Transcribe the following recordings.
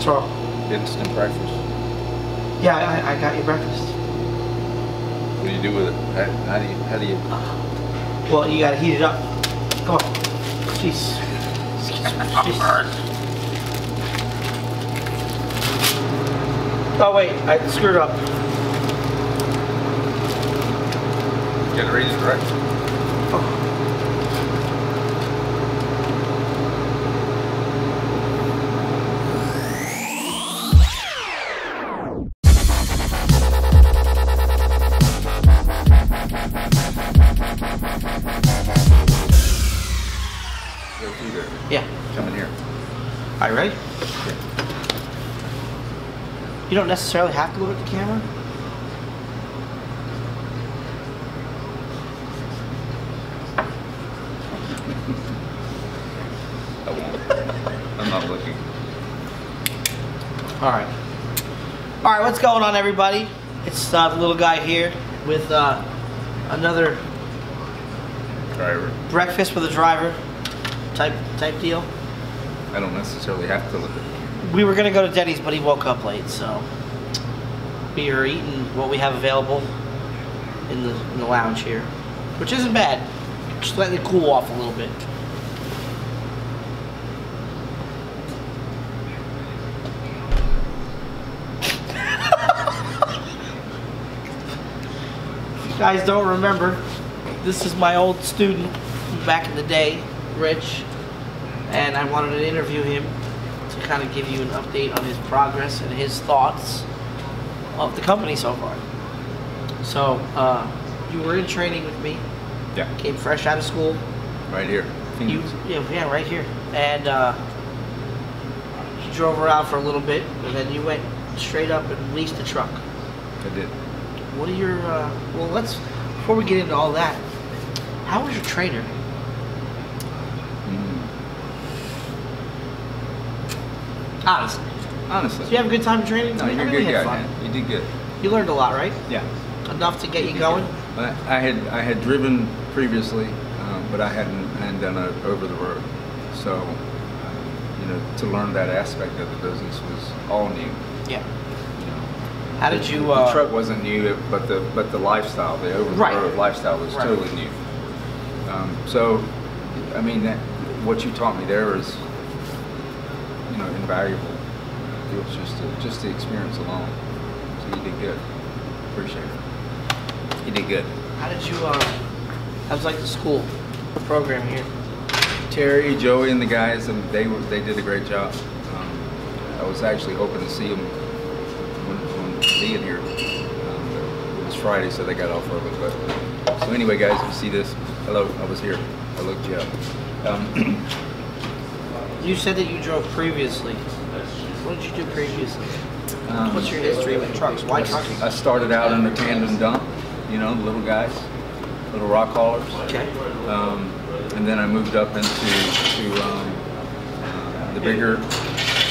What's wrong? Instant breakfast. Yeah, I got your breakfast. What do you do with it? How do you? Well, you gotta heat it up. Come on. Jeez. Oh wait, I screwed up. Get it ready to direct. Oh. Go through there. Yeah. Come in here. All right, ready? Yeah. You don't necessarily have to look at the camera. I won't. I'm not looking. All right. All right, what's going on, everybody? It's the little guy here with another Driver. breakfast with a driver type deal. I don't necessarily have to look at it. We were gonna go to Denny's, but he woke up late, so we are eating what we have available in the lounge here, which isn't bad. Just letting it cool off a little bit. If you guys don't remember, this is my old student from back in the day, Rich, and I wanted to interview him to kind of give you an update on his progress and his thoughts of the company so far. So, you were in training with me. Yeah. Came fresh out of school. Right here. Yeah, right here. And you drove around for a little bit, and then you went straight up and leased a truck. I did. What are your, well, before we get into all that, how was your trainer? Honestly. Honestly. Did you have a good time training? No, I you're a really good had guy, fun. man. You did good. You learned a lot, right? Yeah. Enough to get you going? I had driven previously, but I hadn't done it over the road. So, you know, to learn that aspect of the business was all new. Yeah. You know, How did you? The truck wasn't new, but the lifestyle, the over the road lifestyle was totally new. So, I mean, what you taught me there is, you know, invaluable. It was just the experience alone. So you did good. Appreciate it. You did good. How did you? How's like the school program here? Terry, Joey, and the guys, and they did a great job. I was actually hoping to see them when being here. It was Friday, so they got off early. But so anyway, guys, you see this? Hello, I was here. I looked you up. You said that you drove previously. What did you do previously? What's your history with trucks? Why trucking? I started out in the tandem dump, you know, the little guys, little rock haulers. Okay. And then I moved up into the bigger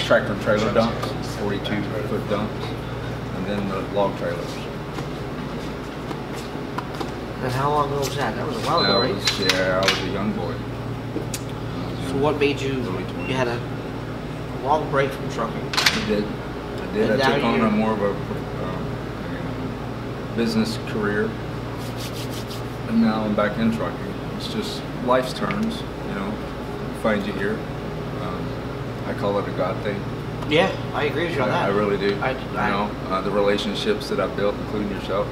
tractor and trailer dumps, 42-foot dumps, and then the log trailers. And how long ago was that? That was a while ago, right? Yeah, I was a young boy. So what made you? You had a long break from trucking. I did. And I took on a more of a business career, and now I'm back in trucking. It's just life's turns, you know. Find you here. I call it a God thing. Yeah, I agree with you on that. I really do. I you know, the relationships that I've built, including yourself,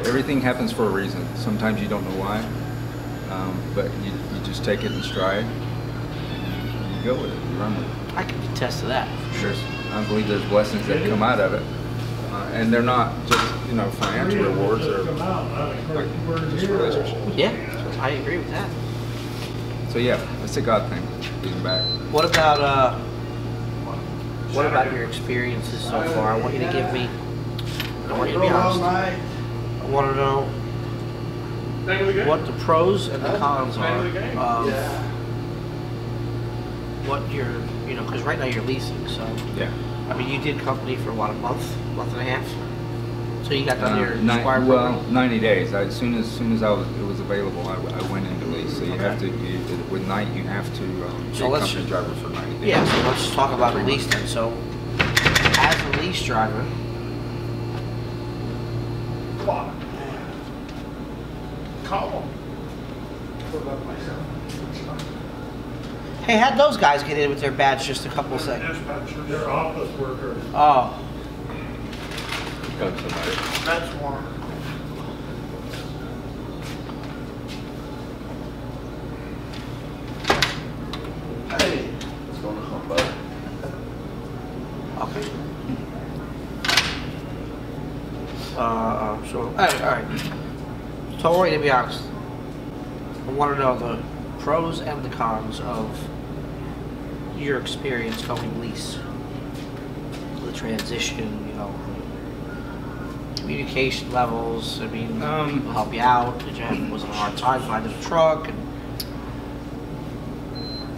everything happens for a reason. Sometimes you don't know why, but you just take it in stride. You go with it. You run with it. I can attest to that. For sure. I believe there's blessings that come out of it, and they're not just, you know, financial rewards. They're like just relationships. Yeah, I agree with that. So yeah, it's a God thing. Getting back. What about your experiences so far? I want you to give me. I want you to be honest. I want to know what the pros and the cons are of what you're, you know, because right now you're leasing, so. Yeah. I mean, you did company for what, a month and a half? So you got done your Well, 90 days. As soon as it was available, I went into lease. lease. So you have to, with night, you have to be a company driver for 90 days. Yeah, so let's talk about the lease then. So, as a lease driver, hey, how'd those guys get in with their badge just a couple of seconds? They're office workers. Oh. That's one. Hey, what's going on, bud? Okay. So, all right. Tori, to be honest, I want to know the pros and the cons of your experience going lease. The transition, you know, communication levels. I mean, people help you out. Was it a hard time finding a truck? And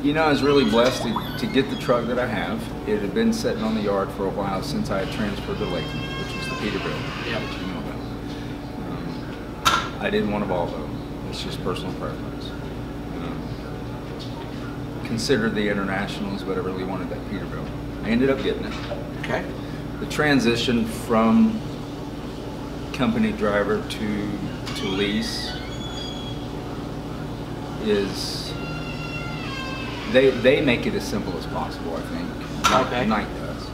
you know, I was really blessed to get the truck that I have. It had been sitting on the yard for a while since I had transferred to Lyttle, which was the Peterbilt. Yeah. Which you know about. I didn't want a Volvo. It's just personal preference. Considered the Internationals, but I really wanted that Peterbilt. I ended up getting it. okay. The transition from company driver to lease is. They make it as simple as possible, I think. Okay. Night does.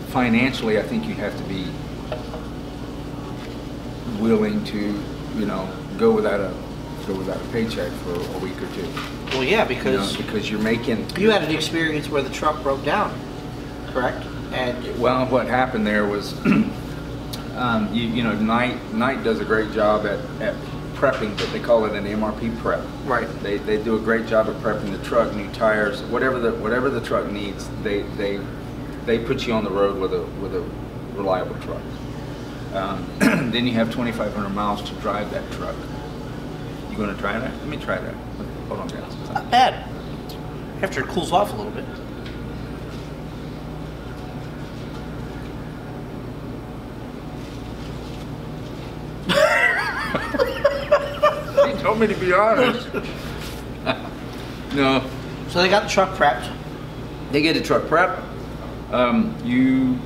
Financially, I think you have to be willing to, you know, go without a paycheck for a week or two. Well, yeah, because because you're making. you had an experience where the truck broke down, correct? And Well, what happened there was, you know, Night does a great job at prepping, but they call it an MRP prep. right. They do a great job of prepping the truck, new tires, whatever the truck needs. They put you on the road with a reliable truck. Then you have 2,500 miles to drive that truck. You going to try that? Let me try that. Hold on, guys. Not bad. After it cools off a little bit. He told me to be honest. No. So they got the truck prepped. They get the truck prepped. You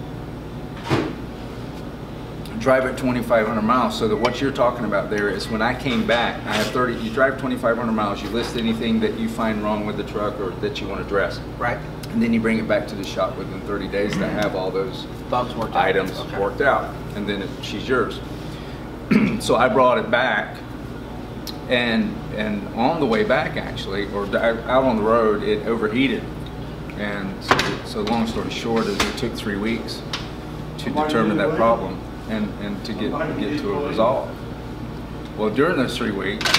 drive at 2,500 miles. So that what you're talking about there is when I came back, I have 30. You drive 2,500 miles. You list anything that you find wrong with the truck or that you want to address. Right. And then you bring it back to the shop within 30 days to have all those Bugs worked out. items Okay. worked out, and then she's yours. So I brought it back, and on the way back actually, or out on the road, it overheated, and so long story short is it took 3 weeks to determine that problem and to get to a resolve. Well, during those 3 weeks,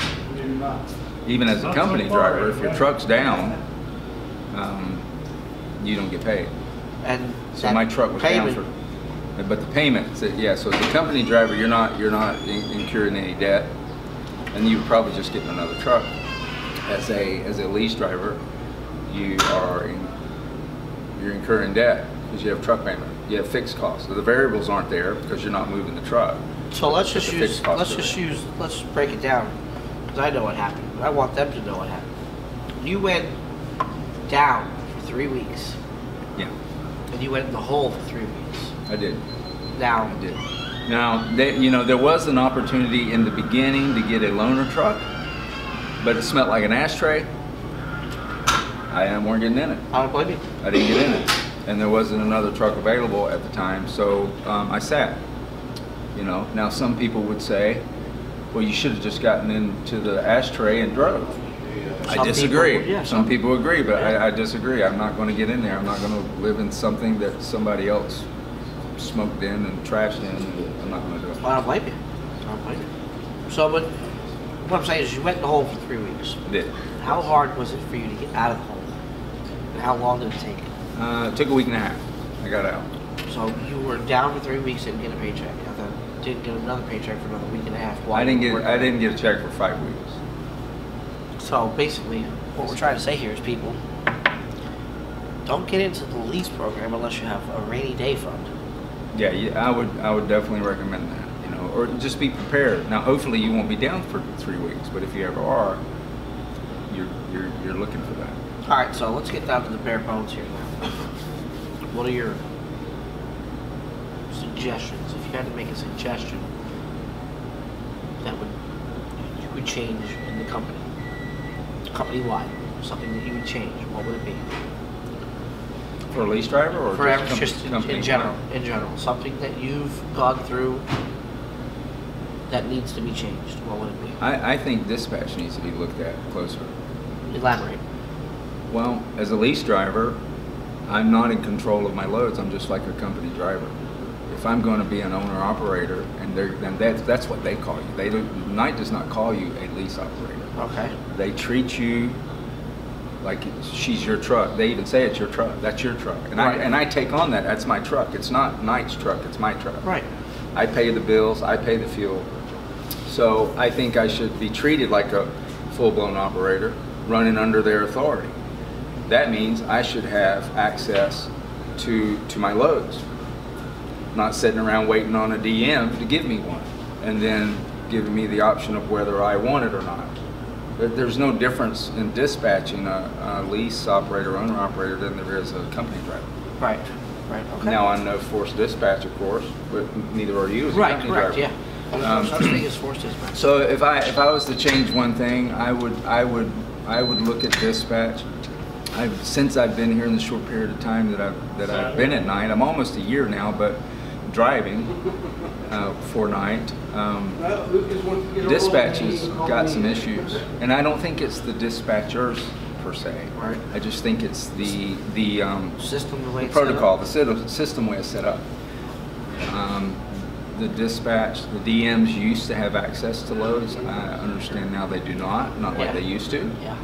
even as a company driver, if your truck's down, you don't get paid. And So my truck was down for, but the payment, yeah. So as a company driver, you're not incurring any debt, and you would probably just get another truck. As a lease driver, you're incurring debt because you have truck payment, you have fixed costs. So the variables aren't there because you're not moving the truck. So let's But just the use, fixed costs let's break it down, because I know what happened. I want them to know what happened. You went down for 3 weeks, Yeah, and you went in the hole for 3 weeks. I did. Now, I did. Now, there was an opportunity in the beginning to get a loaner truck, but it smelled like an ashtray. I weren't getting in it. I don't blame you. I didn't get in it, and there wasn't another truck available at the time, so I sat. You know, now some people would say, well, you should have just gotten into the ashtray and drove. I disagree. Some people agree, but I disagree. I'm not going to get in there. I'm not going to live in something that somebody else smoked in and trashed in. And I'm not going to do it. I don't blame you. I don't blame you. So, but what I'm saying is you went in the hole for 3 weeks. I did. How hard was it for you to get out of the hole? And how long did it take? It took a week and a half. I got out. So you were down for 3 weeks, didn't get a paycheck. And then didn't get another paycheck for another week and a half. I didn't get a check for 5 weeks. So basically, what we're trying to say here is, people, don't get into the lease program unless you have a rainy day fund. Yeah, I would definitely recommend that. You know, or just be prepared. Now, hopefully, you won't be down for 3 weeks, but if you ever are, you're looking for that. All right, so let's get down to the bare bones here now. What are your suggestions? If you had to make a suggestion that you would change in the company-wide, something that you would change, what would it be? For a lease driver, or just in general? In general, something that you've gone through that needs to be changed. What would it be? I think dispatch needs to be looked at closer. Elaborate. Well, as a lease driver, I'm not in control of my loads. I'm just like a company driver. If I'm going to be an owner-operator, then that's what they call you. Knight does not call you a lease operator. Okay. They treat you like she's your truck. They even say it's your truck. That's your truck. And right. I take on that. That's my truck. It's not Knight's truck. It's my truck. Right. I pay the bills. I pay the fuel. So I think I should be treated like a full-blown operator running under their authority. That means I should have access to my loads. Not sitting around waiting on a DM to give me one and then giving me the option of whether I want it or not. There's no difference in dispatching a lease operator, owner operator than there is a company driver. Right, right, okay. Now, I'm no forced dispatch, of course, but neither are you as a company driver. Yeah. No such thing as forced dispatch. So if I was to change one thing, I would look at dispatch. Since I've been here in the short period of time that I've been at Knight, I'm almost a year now, but driving for Knight, dispatch has got some issues, and I don't think it's the dispatchers per se. Right. I just think it's the system, the way it's protocol, the system way it's set up. The dispatch, the DMs used to have access to loads. I understand now they do not like they used to. Yeah.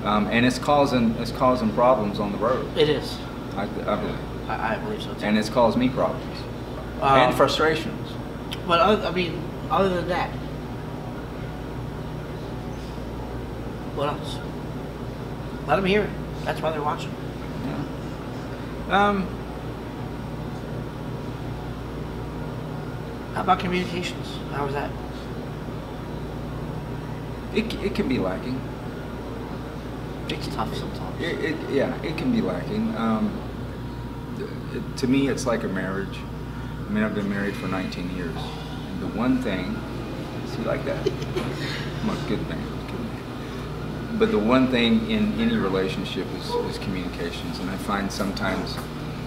And it's causing problems on the road. It is. I believe. I believe so too. And it's caused me problems and frustrations. But I mean, other than that, what else? Let them hear it. That's why they're watching. Yeah. How about communications? How was that? It can be lacking. It's tough sometimes. It can be lacking. To me, it's like a marriage. I mean, I've been married for 19 years, and the one thing, see, like that, I'm a good man. But the one thing in any relationship is communications, and I find sometimes,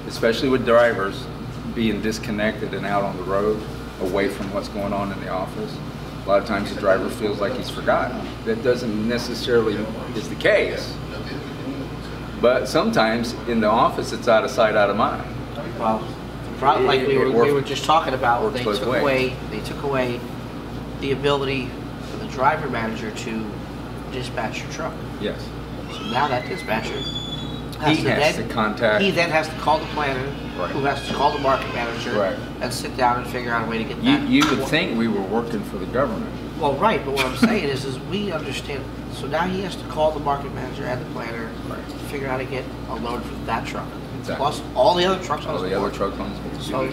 especially with drivers, being disconnected and out on the road, away from what's going on in the office. A lot of times the driver feels like he's forgotten. That doesn't necessarily is the case. But sometimes in the office it's out of sight, out of mind. Well, the problem, like we were just talking about, they took away the ability for the driver manager to dispatch your truck. Yes. So now that dispatcher He has to contact. He then has to call the planner, Right. who has to call the market manager, Right. and sit down and figure out a way to get that. You would think we were working for the government. Well, right, but what I'm saying is we understand. So now he has to call the market manager and the planner Right. to figure out how to get a load for that truck, Exactly. plus all the other trucks on All his the other board. truck lines. So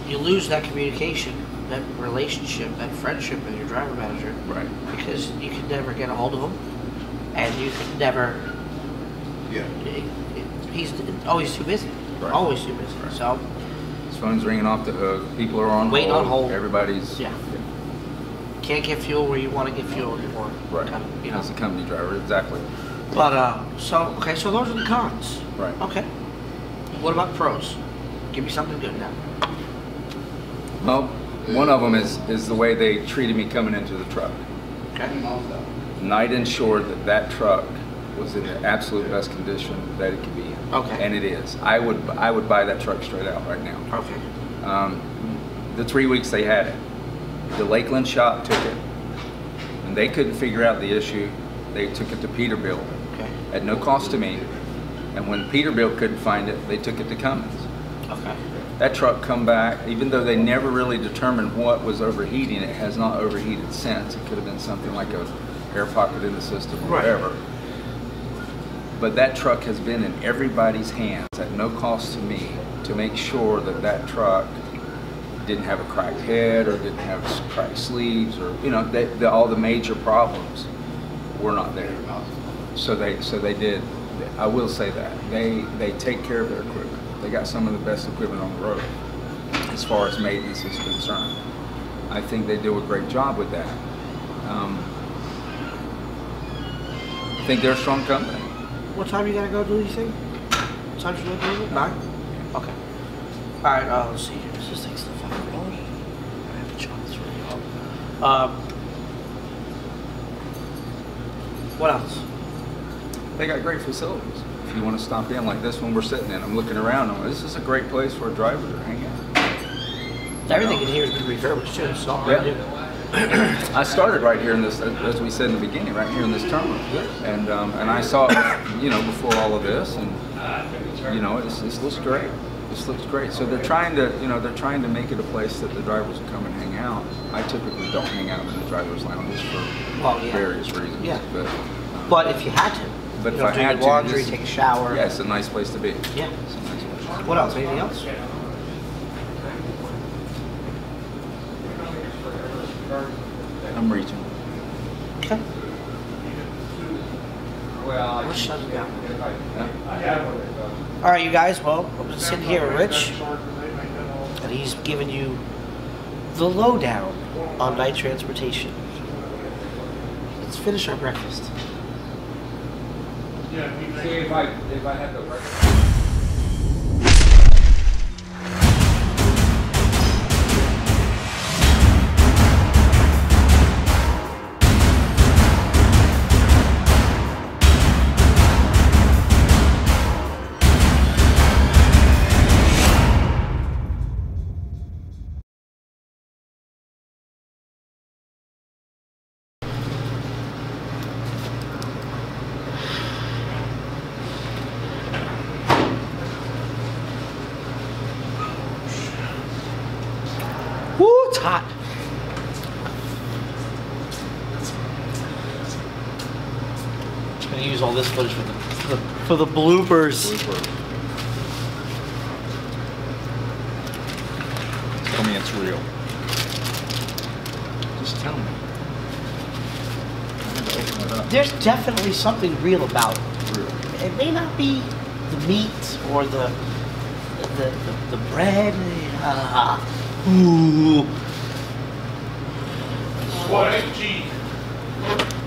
you lose that communication, that relationship, that friendship with your driver manager, Right. because you can never get a hold of him, and you can never. Yeah. He's always too busy. Right. Always too busy. Right. So His phone's ringing off the hook. People are on Waiting hold. on hold. Everybody's can't get fuel where you want to get fuel anymore. right. Kind of, you know. As a company driver, exactly. But so those are the cons. Right. Okay. What about pros? Give me something good now. Well, one of them is the way they treated me coming into the truck. Okay. Knight ensured that truck was in the absolute best condition that it could be in. Okay. And it is. I would buy that truck straight out right now. Okay. The 3 weeks they had it, the Lakeland shop took it, and they couldn't figure out the issue. They took it to Peterbilt Okay. at no cost to me. And when Peterbilt couldn't find it, they took it to Cummins. Okay. That truck come back, even though they never really determined what was overheating, it has not overheated since. It could have been something like a air pocket in the system or Right. whatever. But that truck has been in everybody's hands at no cost to me to make sure that that truck didn't have a cracked head or didn't have cracked sleeves, or all the major problems were not there. So they did. I will say that they take care of their equipment. They got some of the best equipment on the road as far as maintenance is concerned. I think they do a great job with that. I think they're a strong company. What time you gotta go do these things? What time you gonna do it? 9? Okay. Alright, let's see here. This thing's still fucking rolling. I have to chop this really off. What else? They got great facilities. If you want to stop in like this one we're sitting in, I'm looking around, I'm like, this is a great place for a driver to hang out. Everything in here has been refurbished too. It's all brand new. I started right here in this, as we said in the beginning, right here in this terminal, and I saw it, before all of this, and this looks great. This looks great. So they're trying to make it a place that the drivers will come and hang out. I typically don't hang out in the drivers' lounges for various reasons. Yeah. But if you had to, but if I do had your laundry, to, take a shower. Yeah, it's a nice place to be. Yeah. It's a nice place. What else? Anything else? I'm reaching. Okay. Let's shut it down. All right, you guys. Well, I'm just sitting here with Rich, and he's giving you the lowdown on night transportation. Let's finish our breakfast. See if I had the record. Woo, it's hot. I'm gonna use all this footage for the bloopers. Tell me it's real. Just tell me. I'm gonna open it up. There's definitely something real about it. Real. It may not be the meat or the bread. Ooh. What is cheese?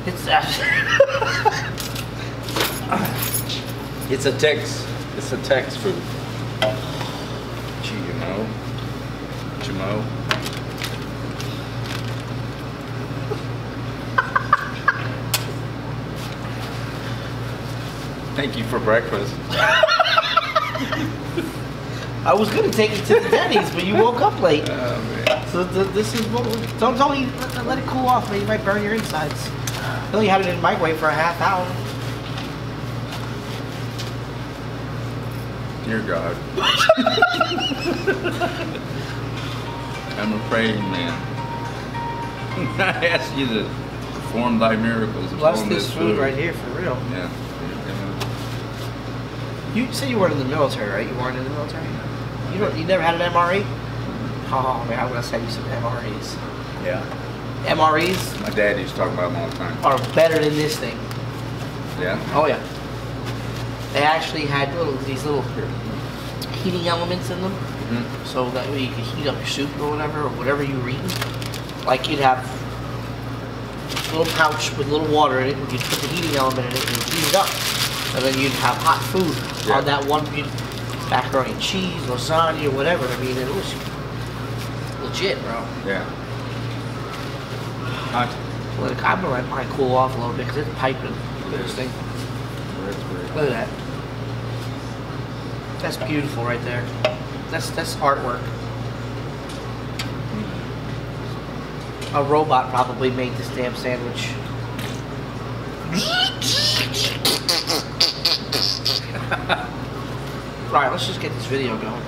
It's It's a Tex food. GMO. Thank you for breakfast. I was gonna take you to the Denny's, but you woke up late. Oh, man. So this is don't eat. Let it cool off. Man, you might burn your insides. I only had it in the microwave for a half hour. Dear God. I'm a praying man. I ask you to perform thy miracles. Bless upon this food right here for real. Yeah. You said you weren't in the military, right? You weren't in the military. You never had an MRE? Oh man, I'm gonna send you some MREs. Yeah. MREs My dad used to talk about them all the time. are better than this thing. Yeah? Oh yeah. They actually had these little heating elements in them, so that way you could heat up your soup or whatever you were eating. Like you'd have a little pouch with a little water in it, and you'd put the heating element in it and you'd heat it up. And then you'd have hot food on that one macaroni and cheese, lasagna, whatever. I mean, it was legit, bro. Yeah. Hot. Look, I'm gonna let mine cool off a little bit because it's piping. Look at this thing. Look at that. That's beautiful right there. That's artwork. A robot probably made this damn sandwich. Alright, let's just get this video going.